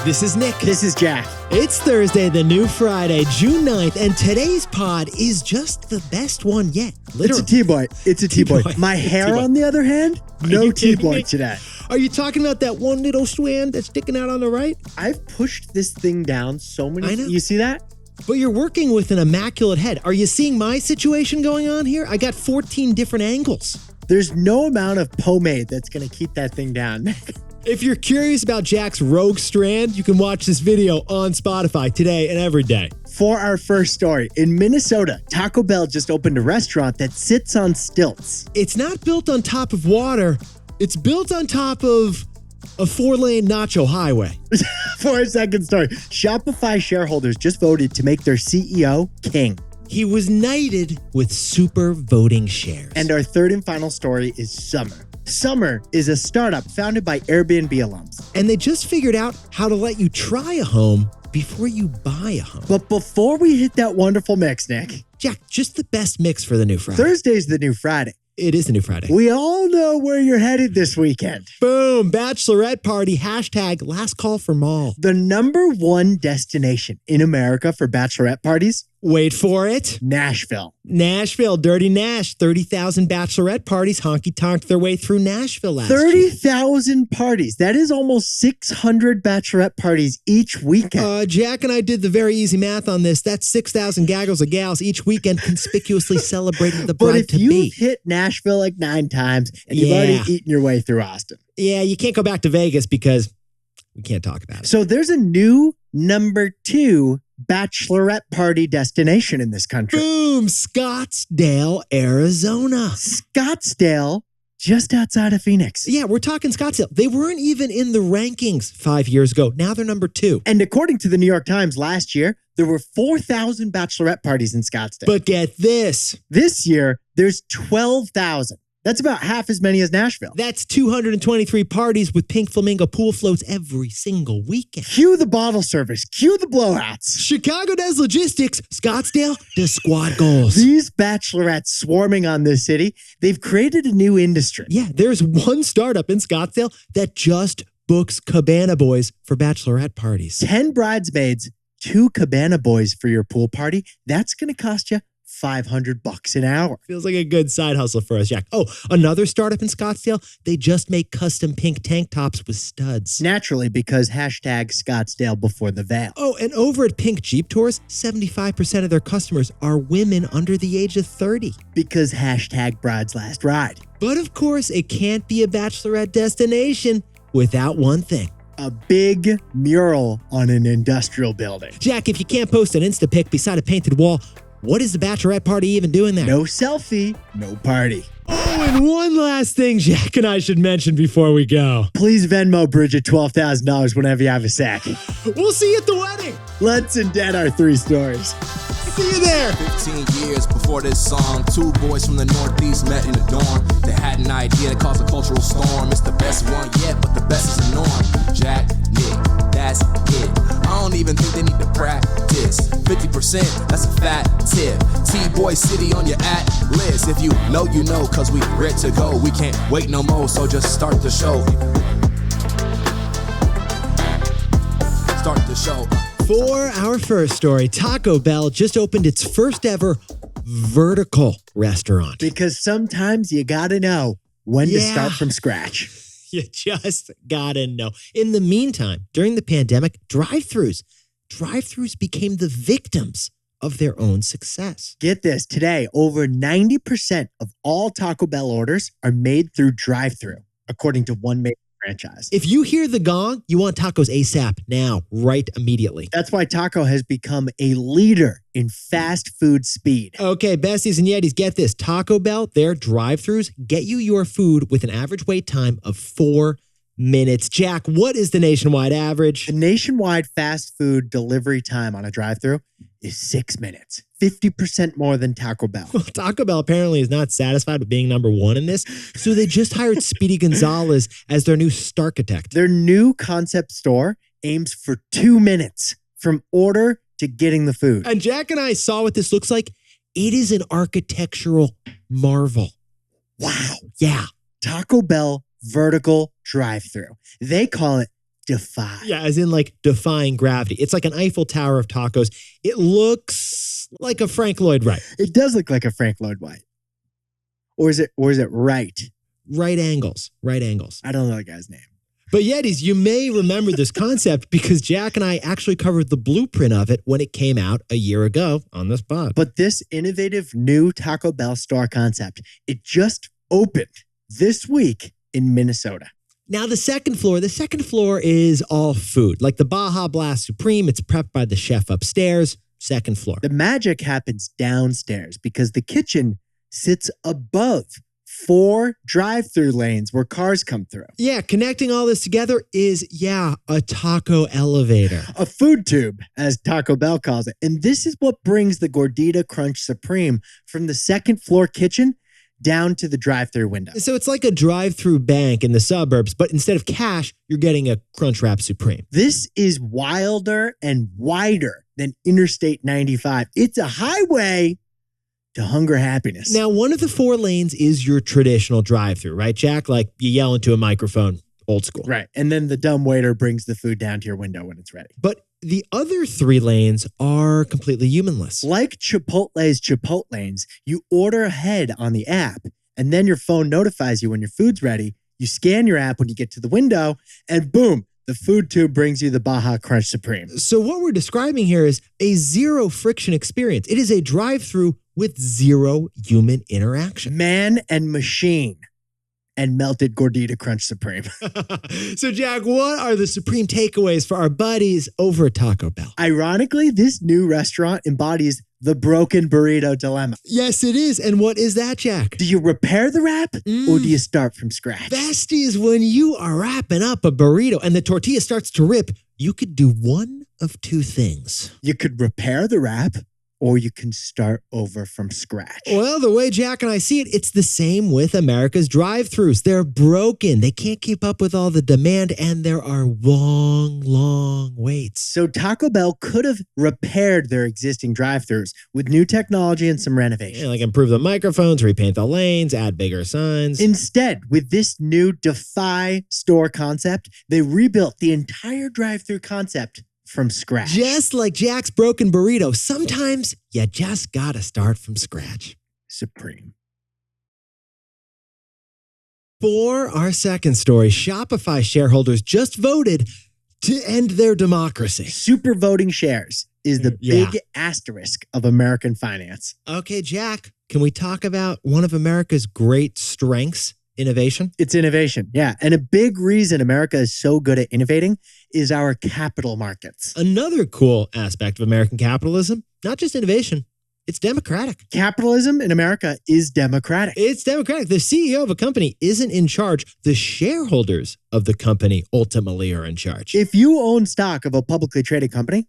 This is Nick. This is Jack. It's Thursday, the new Friday, June 9th, and today's pod is just the best one yet. Literally. It's a T-boy. It's a T-boy. My hair, T-boy. on the other hand, no T-boy today. Are you talking about that one little strand that's sticking out on the right? I've pushed this thing down so many. I know. You see that? But you're working with an immaculate head. Are you seeing my situation going on here? I got 14 different angles. There's no amount of pomade that's going to keep that thing down. If you're curious about Jack's rogue strand, you can watch this video on Spotify today and every day. For our first story, in Minnesota, Taco Bell just opened a restaurant that sits on stilts. It's not built on top of water. It's built on top of a 4-lane nacho highway. For our second story, Shopify shareholders just voted to make their CEO king. He was knighted with super voting shares. And our third and final story is Summer. Summer is a startup founded by Airbnb alums. And they just figured out how to let you try a home before you buy a home. But before we hit that wonderful mix, Nick. Jack, just the best mix for the new Friday. Thursday's the new Friday. It is the new Friday. We all know where you're headed this weekend. Boom, bachelorette party, hashtag last call for mall. The number one destination in America for bachelorette parties? Wait for it. Nashville. Nashville, Dirty Nash, 30,000 bachelorette parties honky-tonked their way through Nashville last year. 30,000 parties. That is almost 600 bachelorette parties each weekend. Jack and I did the very easy math on this. That's 6,000 gaggles of gals each weekend conspicuously celebrating the bride-to-be. But if you've hit Nashville like 9 times and you've already eaten your way through Austin. Yeah, you can't go back to Vegas because we can't talk about it. So there's a new number 2 bachelorette party destination in this country. Boom! Scottsdale, Arizona. Scottsdale, just outside of Phoenix. Yeah, we're talking Scottsdale. They weren't even in the rankings 5 years ago. Now they're number 2. And according to the New York Times last year, there were 4,000 bachelorette parties in Scottsdale. But get this. This year, there's 12,000. That's about half as many as Nashville. That's 223 parties with pink flamingo pool floats every single weekend. Cue the bottle service. Cue the blowouts. Chicago does logistics. Scottsdale does squad goals. These bachelorettes swarming on this city, they've created a new industry. Yeah, there's one startup in Scottsdale that just books cabana boys for bachelorette parties. 10 bridesmaids, 2 cabana boys for your pool party. That's going to cost you $500 an hour. Feels like a good side hustle for us, Jack. Oh, another startup in Scottsdale, they just make custom pink tank tops with studs. Naturally, because hashtag Scottsdale before the veil. Oh, and over at Pink Jeep Tours, 75% of their customers are women under the age of 30. Because hashtag bride's last ride. But of course, it can't be a bachelorette destination without one thing. A big mural on an industrial building. Jack, if you can't post an Insta pic beside a painted wall, what is the bachelorette party even doing there? No selfie, no party. Oh, and one last thing Jack and I should mention before we go. Please Venmo Bridget $12,000 whenever you have a sec. We'll see you at the wedding. Let's indent our 3 stories. See you there. 15 years before this song, 2 boys from the Northeast met in the dorm. They had an idea that caused a cultural storm. It's the best one yet, but the best is the norm. Jack, Nick, that's it. I don't even think they need to practice. 50%, that's a fat tip. T-Boy City on your at list. If you know, you know, cause we ready to go. We can't wait no more, so just start the show. Start the show. For our first story, Taco Bell just opened its first ever vertical restaurant. Because sometimes you gotta know when to start from scratch. You just gotta know. In the meantime, during the pandemic, drive-thrus became the victims of their own success. Get this, today, over 90% of all Taco Bell orders are made through drive-thru, according to one major franchise. If you hear the gong, you want tacos ASAP, now, right immediately. That's why Taco has become a leader in fast food speed. Okay, besties and yetis, get this. Taco Bell, their drive-thrus get you your food with an average wait time of 4 minutes. Jack, what is the nationwide average? The nationwide fast food delivery time on a drive-thru is 6 minutes. 50% more than Taco Bell. Well, Taco Bell apparently is not satisfied with being number 1 in this, so they just hired Speedy Gonzalez as their new starchitect. Their new concept store aims for 2 minutes from order to getting the food. And Jack and I saw what this looks like. It is an architectural marvel. Wow. Yeah. Taco Bell vertical drive-thru. They call it defy. Yeah, as in like defying gravity. It's like an Eiffel Tower of tacos. It looks like a Frank Lloyd Wright. It does look like a Frank Lloyd Wright. Or is it right? Right angles. I don't know the guy's name. But Yetis, you may remember this concept because Jack and I actually covered the blueprint of it when it came out a year ago on this pod. But this innovative new Taco Bell store concept, it just opened this week in Minnesota. Now, the second floor is all food. Like the Baja Blast Supreme, it's prepped by the chef upstairs, second floor. The magic happens downstairs because the kitchen sits above 4 drive-thru lanes where cars come through. Yeah, connecting all this together is, a taco elevator. A food tube, as Taco Bell calls it. And this is what brings the Gordita Crunch Supreme from the second floor kitchen down to the drive-thru window. So it's like a drive-thru bank in the suburbs, but instead of cash, you're getting a Crunchwrap Supreme. This is wilder and wider than Interstate 95. It's a highway to hunger happiness. Now, one of the 4 lanes is your traditional drive-thru, right, Jack? Like you yell into a microphone, old school. Right. And then the dumb waiter brings the food down to your window when it's ready. But the other 3 lanes are completely humanless. Like Chipotle's Chipotlanes, you order ahead on the app, and then your phone notifies you when your food's ready. You scan your app when you get to the window, and boom, the food tube brings you the Baja Crunch Supreme. So what we're describing here is a zero friction experience. It is a drive-thru with zero human interaction. Man and machine and melted Gordita Crunch Supreme. So, Jack, what are the supreme takeaways for our buddies over at Taco Bell? Ironically, this new restaurant embodies the broken burrito dilemma. Yes, it is. And what is that, Jack? Do you repair the wrap or do you start from scratch? Best is when you are wrapping up a burrito and the tortilla starts to rip, you could do one of 2 things. You could repair the wrap or you can start over from scratch. Well, the way Jack and I see it, it's the same with America's drive-thrus. They're broken. They can't keep up with all the demand, and there are long waits. So Taco Bell could have repaired their existing drive-thrus with new technology and some renovation. Yeah, like improve the microphones, repaint the lanes, add bigger signs. Instead, with this new Defy store concept, they rebuilt the entire drive-thru concept from scratch. Just like Jack's broken burrito, sometimes you just gotta start from scratch. Supreme. For our second story, Shopify shareholders just voted to end their democracy. Super voting shares is the big asterisk of American finance. Okay, Jack, can we talk about one of America's great strengths? Innovation? It's innovation, yeah. And a big reason America is so good at innovating is our capital markets. Another cool aspect of American capitalism, not just innovation, it's democratic. Capitalism in America is democratic. It's democratic. The CEO of a company isn't in charge. The shareholders of the company ultimately are in charge. If you own stock of a publicly traded company,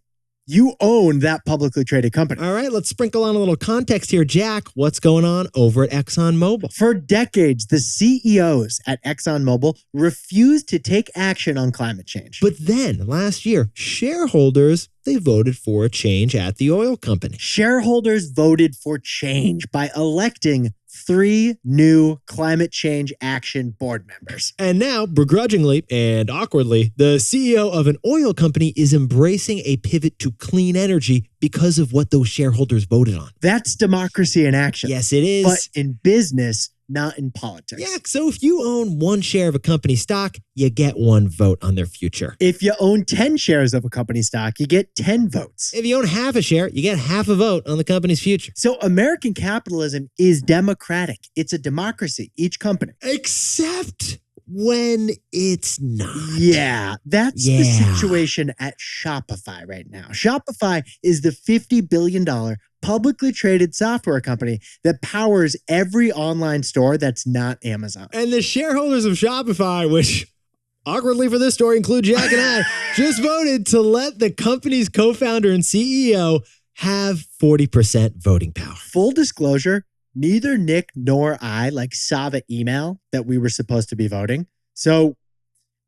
you own that publicly traded company. All right, let's sprinkle on a little context here. Jack, what's going on over at ExxonMobil? For decades, the CEOs at ExxonMobil refused to take action on climate change. But then last year, shareholders, they voted for a change at the oil company. Shareholders voted for change by electing 3 new climate change action board members. And now, begrudgingly and awkwardly, the CEO of an oil company is embracing a pivot to clean energy because of what those shareholders voted on. That's democracy in action. Yes, it is. But in business, not in politics. Yeah, so if you own 1 share of a company stock, you get 1 vote on their future. If you own 10 shares of a company stock, you get 10 votes. If you own half a share, you get half a vote on the company's future. So American capitalism is democratic. It's a democracy, each company. Except when it's not. Yeah, that's the situation at Shopify right now. Shopify is the $50 billion publicly traded software company that powers every online store that's not Amazon. And the shareholders of Shopify, which awkwardly for this story include Jack and I, just voted to let the company's co-founder and CEO have 40% voting power. Full disclosure, neither Nick nor I saw the email that we were supposed to be voting. So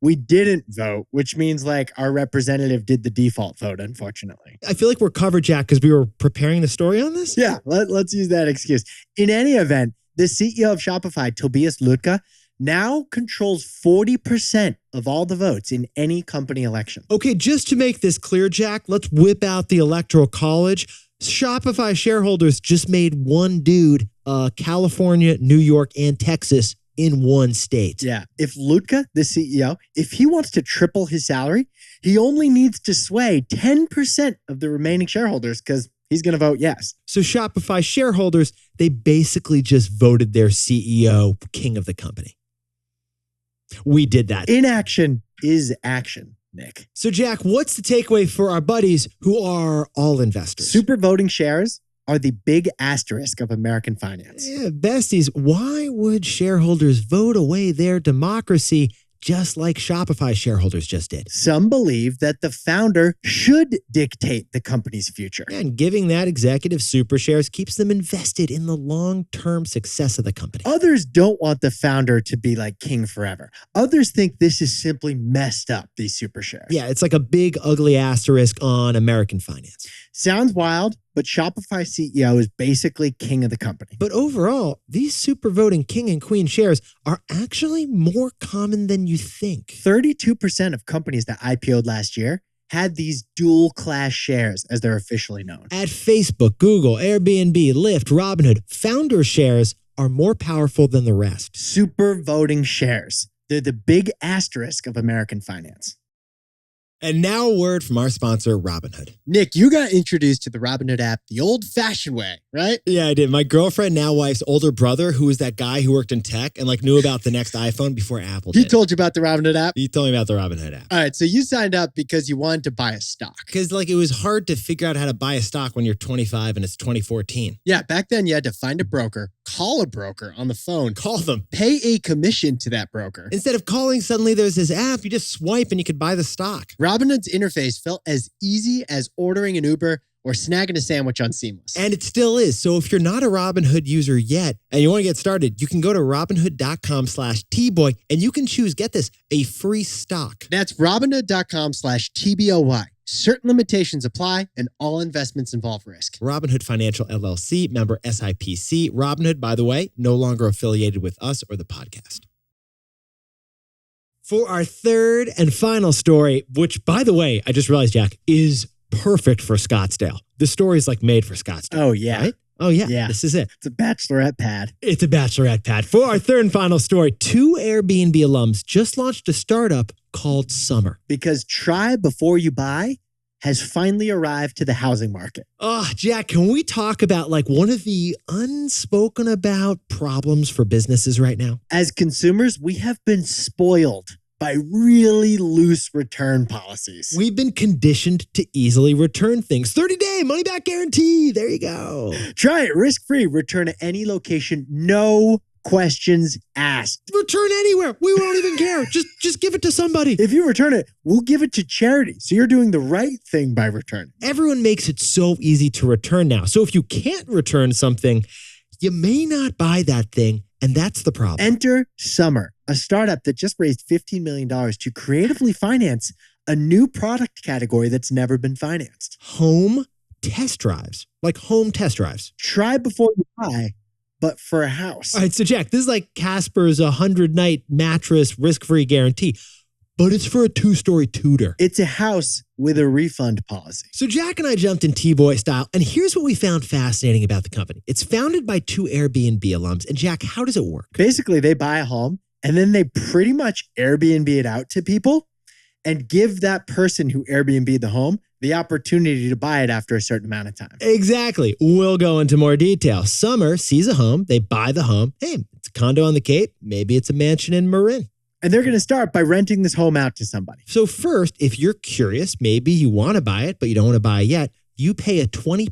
we didn't vote, which means our representative did the default vote, unfortunately. I feel like we're covered, Jack, because we were preparing the story on this. Yeah, let's use that excuse. In any event, the CEO of Shopify, Tobias Lütke, now controls 40% of all the votes in any company election. Okay, just to make this clear, Jack, let's whip out the Electoral College. Shopify shareholders just made one dude, California, New York, and Texas in one state. Yeah. If Lutka, the CEO, if he wants to triple his salary, he only needs to sway 10% of the remaining shareholders because he's going to vote yes. So Shopify shareholders, they basically just voted their CEO king of the company. We did that. Inaction is action, Nick. So Jack, what's the takeaway for our buddies who are all investors? Super voting shares are the big asterisk of American finance. Yeah, besties, why would shareholders vote away their democracy just like Shopify shareholders just did? Some believe that the founder should dictate the company's future. And giving that executive super shares keeps them invested in the long-term success of the company. Others don't want the founder to be like king forever. Others think this is simply messed up, these super shares. Yeah, it's like a big, ugly asterisk on American finance. Sounds wild, but Shopify CEO is basically king of the company. But overall, these super voting king and queen shares are actually more common than you think. 32% of companies that IPO'd last year had these dual class shares, as they're officially known. At Facebook, Google, Airbnb, Lyft, Robinhood, founder shares are more powerful than the rest. Super voting shares. They're the big asterisk of American finance. And now a word from our sponsor, Robinhood. Nick, you got introduced to the Robinhood app the old-fashioned way, right? Yeah, I did. My girlfriend, now wife's older brother, who was that guy who worked in tech and knew about the next iPhone before Apple did. He told you about the Robinhood app? He told me about the Robinhood app. All right, so you signed up because you wanted to buy a stock. Because it was hard to figure out how to buy a stock when you're 25 and it's 2014. Yeah, back then you had to find a broker, call a broker on the phone, Call them. pay a commission to that broker. Instead of calling, suddenly there's this app. You just swipe and you could buy the stock. Robinhood's interface felt as easy as ordering an Uber or snagging a sandwich on Seamless. And it still is. So if you're not a Robinhood user yet and you want to get started, you can go to Robinhood.com/TBoy and you can choose, get this, a free stock. That's Robinhood.com/TBOY. Certain limitations apply and all investments involve risk. Robinhood Financial LLC, member SIPC. Robinhood, by the way, no longer affiliated with us or the podcast. For our third and final story, which, by the way, I just realized, Jack, is perfect for Scottsdale. The story is made for Scottsdale. Oh, yeah. Right? Oh, yeah. Yeah. This is it. It's a bachelorette pad. It's a bachelorette pad. For our third and final story, 2 Airbnb alums just launched a startup called Summer. Because try before you buy has finally arrived to the housing market. Oh, Jack, can we talk about one of the unspoken about problems for businesses right now? As consumers, we have been spoiled by really loose return policies. We've been conditioned to easily return things. 30-day money-back guarantee. There you go. Try it risk-free. Return at any location. No questions asked. Return anywhere. We won't even care. Just give it to somebody. If you return it, we'll give it to charity. So you're doing the right thing by returning. Everyone makes it so easy to return now. So if you can't return something, you may not buy that thing. And that's the problem. Enter Summer, a startup that just raised $15 million to creatively finance a new product category that's never been financed. Home test drives. Home test drives. Try before you buy, but for a house. All right, so Jack, this is Casper's 100-night mattress risk-free guarantee, but it's for a 2-story Tudor. It's a house with a refund policy. So Jack and I jumped in T-Boy style, and here's what we found fascinating about the company. It's founded by 2 Airbnb alums. And Jack, how does it work? Basically, they buy a home, and then they pretty much Airbnb it out to people and give that person who Airbnb'd the home the opportunity to buy it after a certain amount of time. Exactly. We'll go into more detail. Summer sees a home. They buy the home. Hey, it's a condo on the Cape. Maybe it's a mansion in Marin. And they're going to start by renting this home out to somebody. So first, if you're curious, maybe you want to buy it, but you don't want to buy it yet, you pay a 20%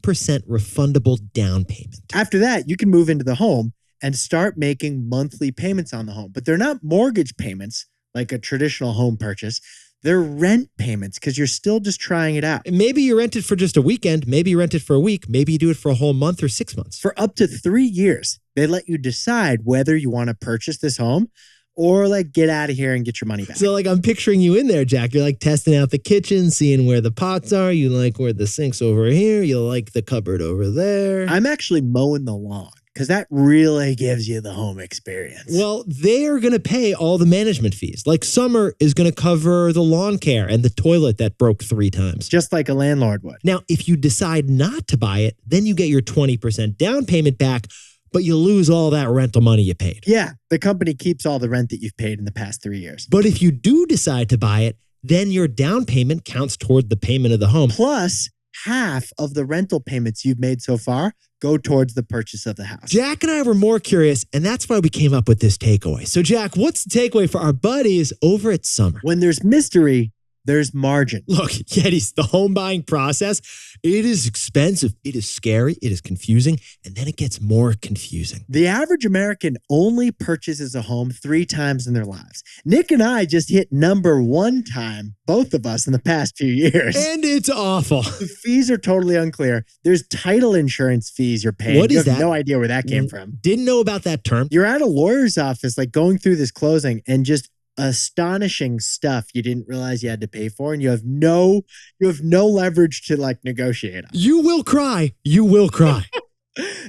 refundable down payment. After that, you can move into the home and start making monthly payments on the home. But they're not mortgage payments like a traditional home purchase. They're rent payments because you're still just trying it out. Maybe you rent it for just a weekend. Maybe you rent it for a week. Maybe you do it for a whole month or 6 months. For up to 3 years, they let you decide whether you want to purchase this home or get out of here and get your money back. So I'm picturing you in there, Jack. You're testing out the kitchen, seeing where the pots are. You like where the sink's over here. You like the cupboard over there. I'm actually mowing the lawn because that really gives you the home experience. Well, they are going to pay all the management fees. Like Summer is going to cover the lawn care and the toilet that broke 3 times. Just like a landlord would. Now, if you decide not to buy it, then you get your 20% down payment back, but you lose all that rental money you paid. Yeah, the company keeps all the rent that you've paid in the past 3 years. But if you do decide to buy it, then your down payment counts toward the payment of the home. Plus, half of the rental payments you've made so far go towards the purchase of the house. Jack and I were more curious, and that's why we came up with this takeaway. So, Jack, what's the takeaway for our buddies over at Summer? When there's mystery, there's margin. Look, Yetis, the home buying process, it is expensive, it is scary, it is confusing, and then it gets more confusing. The average American only purchases a home 3 times in their lives. Nick and I just hit number 1 time, both of us, in the past few years. And it's awful. The fees are totally unclear. There's title insurance fees you're paying. What is you have that? no idea where that came from. Didn't know about that term. You're at a lawyer's office, like going through this closing, and just astonishing stuff you didn't realize you had to pay for, and you have no leverage to like negotiate on. You will cry. You will cry.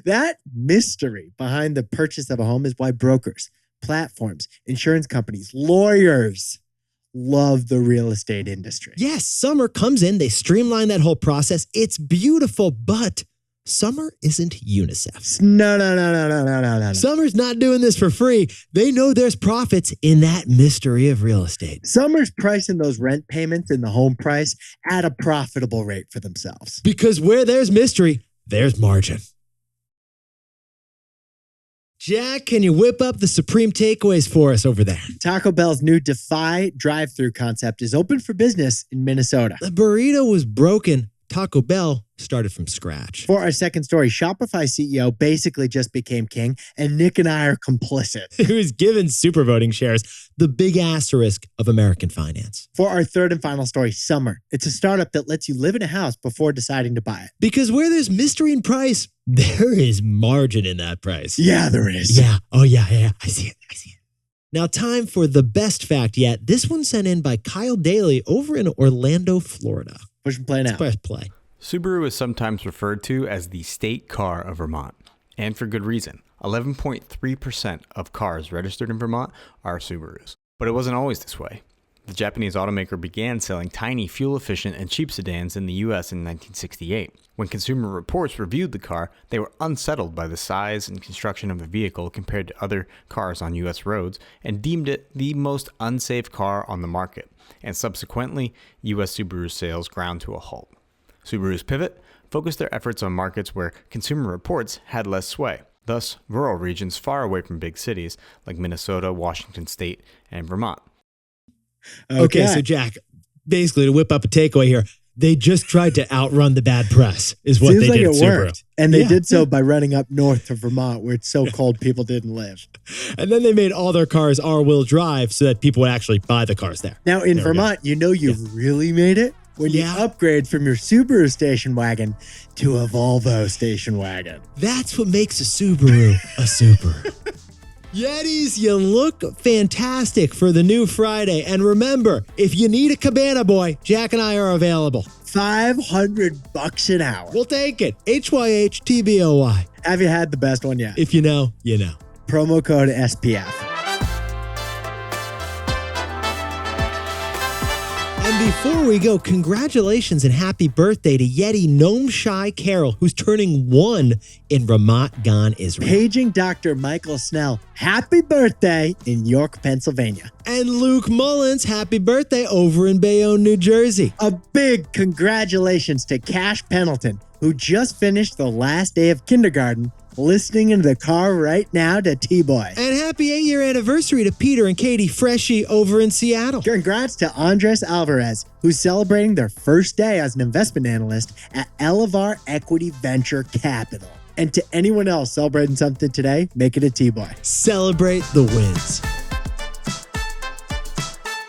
That mystery behind the purchase of a home is why brokers, platforms, insurance companies, lawyers love the real estate industry. Yes, Summer comes in, they streamline that whole process. It's beautiful, but Summer isn't UNICEF. No. Summer's not doing this for free. They know there's profits in that mystery of real estate. Summer's pricing those rent payments in the home price at a profitable rate for themselves. Because where there's mystery, there's margin. Jack, can you whip up the supreme takeaways for us over there? Taco Bell's new Defy drive-thru concept is open for business in Minnesota. The burrito was broken. Taco Bell started from scratch. For our second story, Shopify CEO basically just became king, and Nick and I are complicit. He was given super voting shares, the big asterisk of American finance. For our third and final story, Summer. It's a startup that lets you live in a house before deciding to buy it. Because where there's mystery in price, there is margin in that price. Yeah, there is. Yeah. Oh, yeah. I see it. Now, time for the best fact yet. This one sent in by Kyle Daly over in Orlando, Florida. Push and play now. Press play. Subaru is sometimes referred to as the state car of Vermont, and for good reason. 11.3% of cars registered in Vermont are Subarus. But it wasn't always this way. The Japanese automaker began selling tiny, fuel-efficient, and cheap sedans in the U.S. in 1968. When Consumer Reports reviewed the car, they were unsettled by the size and construction of the vehicle compared to other cars on U.S. roads and deemed it the most unsafe car on the market. And subsequently, U.S. Subaru sales ground to a halt. Subaru's pivot focused their efforts on markets where Consumer Reports had less sway, thus rural regions far away from big cities like Minnesota, Washington State, and Vermont. Okay, so Jack, basically to whip up a takeaway here, they just tried to outrun the bad press is what Seems they like did it at Subaru. worked. And they did so by running up north to Vermont where it's so cold people didn't live. And then they made all their cars all-wheel drive so that people would actually buy the cars there. Now in Vermont, you know you've really made it when you upgrade from your Subaru station wagon to a Volvo station wagon. That's what makes a Subaru a Subaru. Yetis, you look fantastic for the new Friday. And remember, if you need a cabana boy, Jack and I are available. $500 an hour. We'll take it. HYHTBOY. Have you had the best one yet? If you know, you know. Promo code SPF. And before we go, congratulations and happy birthday to Yeti Gnome Shy Carol, who's turning 1 in Ramat Gan, Israel. Paging Dr. Michael Snell, happy birthday in York, Pennsylvania. And Luke Mullins, happy birthday over in Bayonne, New Jersey. A big congratulations to Cash Pendleton, who just finished the last day of kindergarten, listening in the car right now to T-Boy. And happy 8-year anniversary to Peter and Katie Freshy over in Seattle. Congrats to Andres Alvarez, who's celebrating their first day as an investment analyst at Elevar Equity Venture Capital. And to anyone else celebrating something today, make it a T-Boy. Celebrate the wins.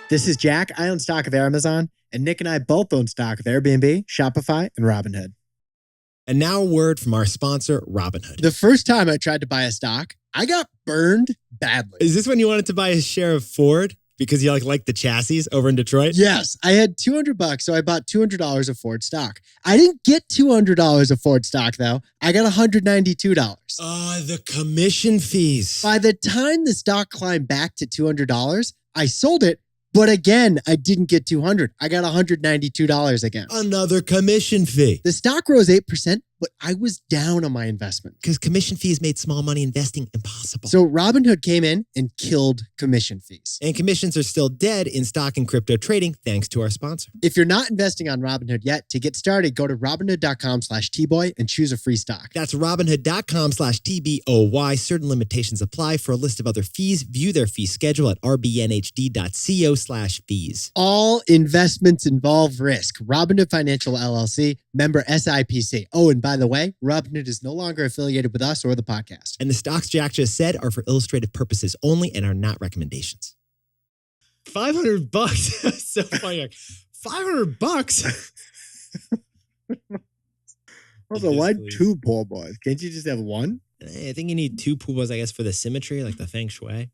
This is Jack. I own stock of Amazon, and Nick and I both own stock of Airbnb, Shopify, and Robinhood. And now a word from our sponsor, Robinhood. The first time I tried to buy a stock, I got burned badly. Is this when you wanted to buy a share of Ford? because you like the chassis over in Detroit? Yes, I had $200, so I bought $200 of Ford stock. I didn't get $200 of Ford stock, though. I got $192. The commission fees. By the time the stock climbed back to $200, I sold it. But again, I didn't get $200. I got $192 again. Another commission fee. The stock rose 8%, but I was down on my investment. Because commission fees made small money investing impossible. So Robinhood came in and killed commission fees. And commissions are still dead in stock and crypto trading, thanks to our sponsor. If you're not investing on Robinhood yet, to get started, go to Robinhood.com/TBoy and choose a free stock. That's Robinhood.com/TBOY. Certain limitations apply. For a list of other fees, view their fee schedule at rbnhd.co/fees. All investments involve risk. Robinhood Financial LLC, member SIPC. Oh, and by the way, Robinhood is no longer affiliated with us or the podcast. And the stocks Jack just said are for illustrative purposes only and are not recommendations. $500. That's so funny. Like, $500? Also, why two pool boys? Can't you just have one? I think you need two pool boys, I guess, for the symmetry, like the feng shui.